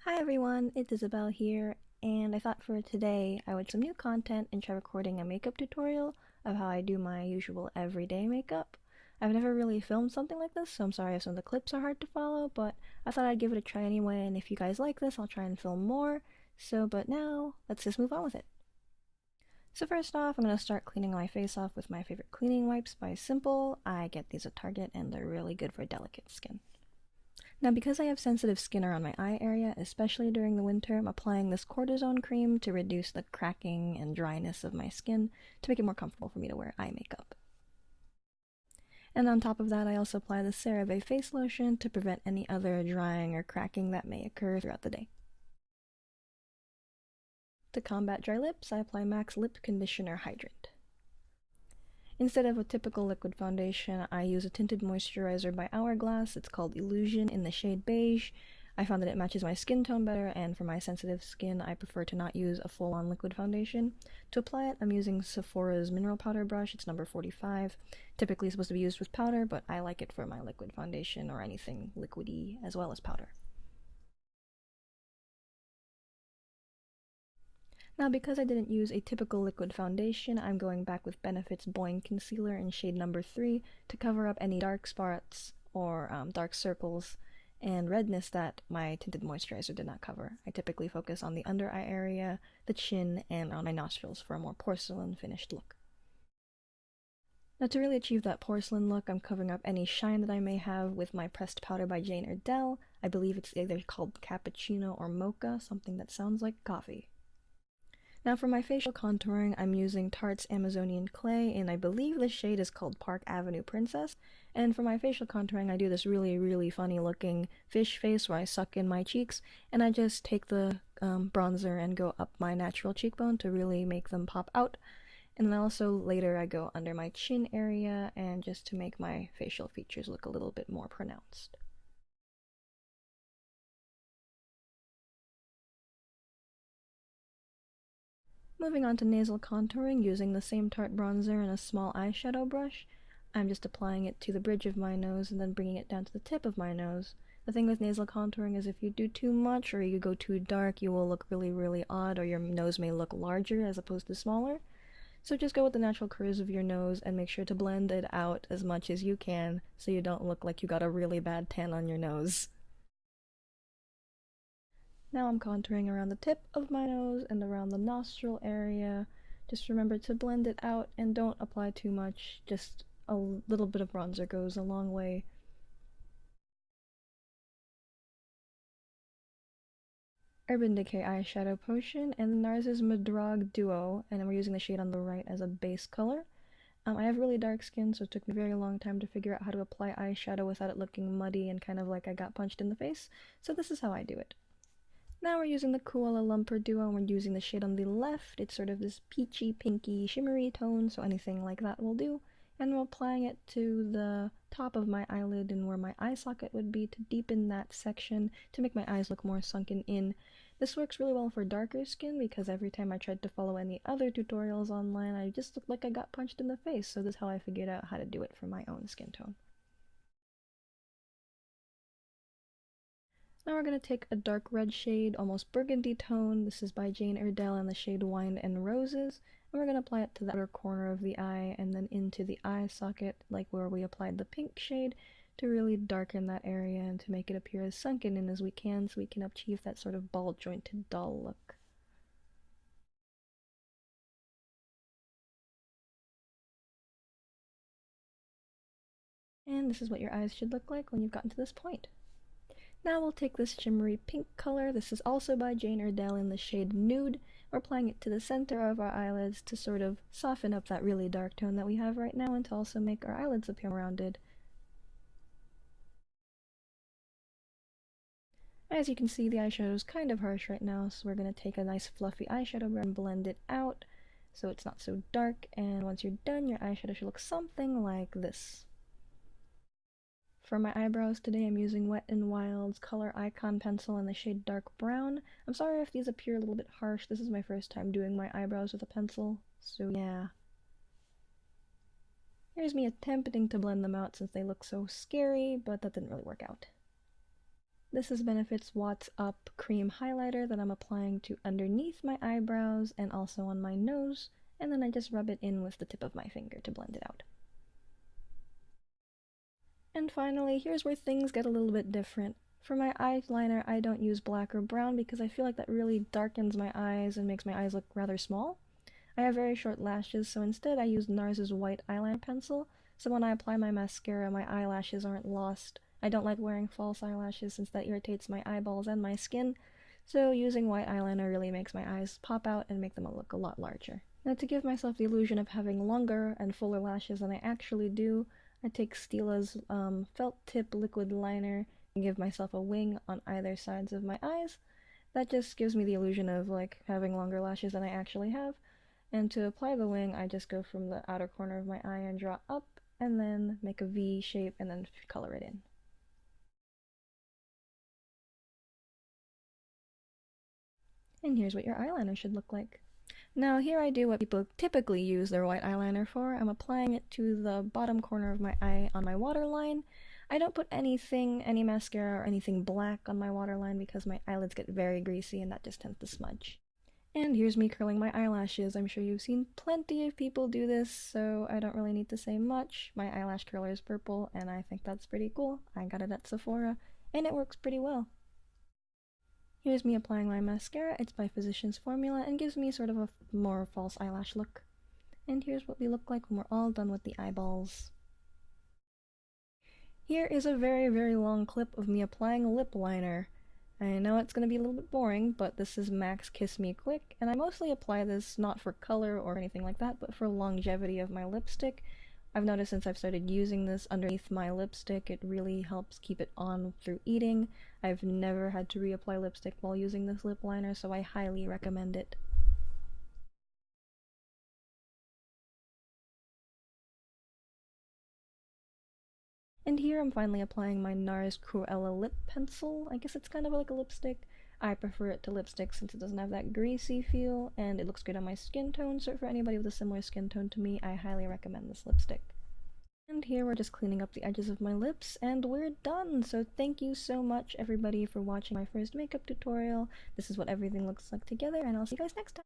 Hi everyone, it's Isabel here, and I thought for today I would some new content and try recording a makeup tutorial of how I do my usual everyday makeup. I've never really filmed something like this, so I'm sorry if some of the clips are hard to follow, but I thought I'd give it a try anyway, and if you guys like this, I'll try and film more. But now, let's just move on with it. So first off, I'm going to start cleaning my face off with my favorite cleaning wipes by Simple. I get these at Target, and they're really good for delicate skin. Now, because I have sensitive skin around my eye area, especially during the winter, I'm applying this cortisone cream to reduce the cracking and dryness of my skin to make it more comfortable for me to wear eye makeup. And on top of that, I also apply the CeraVe face lotion to prevent any other drying or cracking that may occur throughout the day. To combat dry lips, I apply MAC's Lip Conditioner Hydrant. Instead of a typical liquid foundation, I use a tinted moisturizer by Hourglass. It's called Illusion in the shade beige. I found that it matches my skin tone better, and for my sensitive skin, I prefer to not use a full-on liquid foundation. To apply it, I'm using Sephora's mineral powder brush. It's number 45. Typically supposed to be used with powder, but I like it for my liquid foundation or anything liquidy as well as powder. Now, because I didn't use a typical liquid foundation, I'm going back with Benefit's Boing Concealer in shade number 3 to cover up any dark spots or dark circles and redness that my tinted moisturizer did not cover. I typically focus on the under eye area, the chin, and on my nostrils for a more porcelain finished look. Now, to really achieve that porcelain look, I'm covering up any shine that I may have with my pressed powder by Jane Iredale. I believe it's either called cappuccino or mocha, something that sounds like coffee. Now for my facial contouring, I'm using Tarte's Amazonian Clay, and I believe the shade is called Park Avenue Princess. And for my facial contouring, I do this really funny looking fish face where I suck in my cheeks, and I just take the bronzer and go up my natural cheekbone to really make them pop out. And then also later I go under my chin area and just to make my facial features look a little bit more pronounced. Moving on to nasal contouring, using the same Tarte bronzer and a small eyeshadow brush, I'm just applying it to the bridge of my nose and then bringing it down to the tip of my nose. The thing with nasal contouring is if you do too much or you go too dark, you will look really odd, or your nose may look larger as opposed to smaller. So just go with the natural curves of your nose and make sure to blend it out as much as you can so you don't look like you got a really bad tan on your nose. Now I'm contouring around the tip of my nose and around the nostril area. Just remember to blend it out and don't apply too much, just a little bit of bronzer goes a long way. Urban Decay eyeshadow potion, and ours is Madrog Duo, and we're using the shade on the right as a base color. I have really dark skin, so it took me a very long time to figure out how to apply eyeshadow without it looking muddy and kind of like I got punched in the face, so this is how I do it. Now we're using the Koala Lumper Duo, and we're using the shade on the left. It's sort of this peachy, pinky, shimmery tone, so anything like that will do. And we're applying it to the top of my eyelid and where my eye socket would be to deepen that section to make my eyes look more sunken in. This works really well for darker skin because every time I tried to follow any other tutorials online, I just looked like I got punched in the face, so this is how I figured out how to do it for my own skin tone. Now we're going to take a dark red shade, almost burgundy tone. This is by Jane Iredale in the shade Wine and Roses. And we're going to apply it to the outer corner of the eye and then into the eye socket, like where we applied the pink shade, to really darken that area and to make it appear as sunken in as we can so we can achieve that sort of ball jointed dull look. And this is what your eyes should look like when you've gotten to this point. Now we'll take this shimmery pink color. This is also by Jane Iredale in the shade Nude. We're applying it to the center of our eyelids to sort of soften up that really dark tone that we have right now and to also make our eyelids appear rounded. As you can see, the eyeshadow is kind of harsh right now, so we're going to take a nice fluffy eyeshadow brush and blend it out so it's not so dark, and once you're done, your eyeshadow should look something like this. For my eyebrows today, I'm using Wet n Wild's Color Icon Pencil in the shade Dark Brown. I'm sorry if these appear a little bit harsh. This is my first time doing my eyebrows with a pencil, so yeah. Here's me attempting to blend them out since they look so scary, but that didn't really work out. This is Benefit's Watts Up Cream Highlighter that I'm applying to underneath my eyebrows and also on my nose, and then I just rub it in with the tip of my finger to blend it out. And finally, here's where things get a little bit different. For my eyeliner, I don't use black or brown because I feel like that really darkens my eyes and makes my eyes look rather small. I have very short lashes, so instead I use NARS's white eyeliner pencil, so when I apply my mascara, my eyelashes aren't lost. I don't like wearing false eyelashes since that irritates my eyeballs and my skin, so using white eyeliner really makes my eyes pop out and make them look a lot larger. Now, to give myself the illusion of having longer and fuller lashes than I actually do, I take Stila's felt tip liquid liner and give myself a wing on either sides of my eyes. That just gives me the illusion of like having longer lashes than I actually have. And to apply the wing, I just go from the outer corner of my eye and draw up, and then make a V shape and then color it in. And here's what your eyeliner should look like. Now here I do what people typically use their white eyeliner for. I'm applying it to the bottom corner of my eye on my waterline. I don't put any mascara or anything black on my waterline because my eyelids get very greasy and that just tends to smudge. And here's me curling my eyelashes. I'm sure you've seen plenty of people do this, so I don't really need to say much. My eyelash curler is purple, and I think that's pretty cool. I got it at Sephora, and it works pretty well. Here's me applying my mascara. It's by Physicians Formula and gives me sort of a more false eyelash look. And here's what we look like when we're all done with the eyeballs. Here is a very, very long clip of me applying lip liner. I know it's going to be a little bit boring, but this is MAC's Kiss Me Quick, and I mostly apply this not for color or anything like that, but for longevity of my lipstick. I've noticed since I've started using this underneath my lipstick, it really helps keep it on through eating. I've never had to reapply lipstick while using this lip liner, so I highly recommend it. And here I'm finally applying my NARS Cruella lip pencil. I guess it's kind of like a lipstick. I prefer it to lipstick since it doesn't have that greasy feel, and it looks good on my skin tone, so for anybody with a similar skin tone to me, I highly recommend this lipstick. And here we're just cleaning up the edges of my lips, and we're done! So thank you so much, everybody, for watching my first makeup tutorial. This is what everything looks like together, and I'll see you guys next time!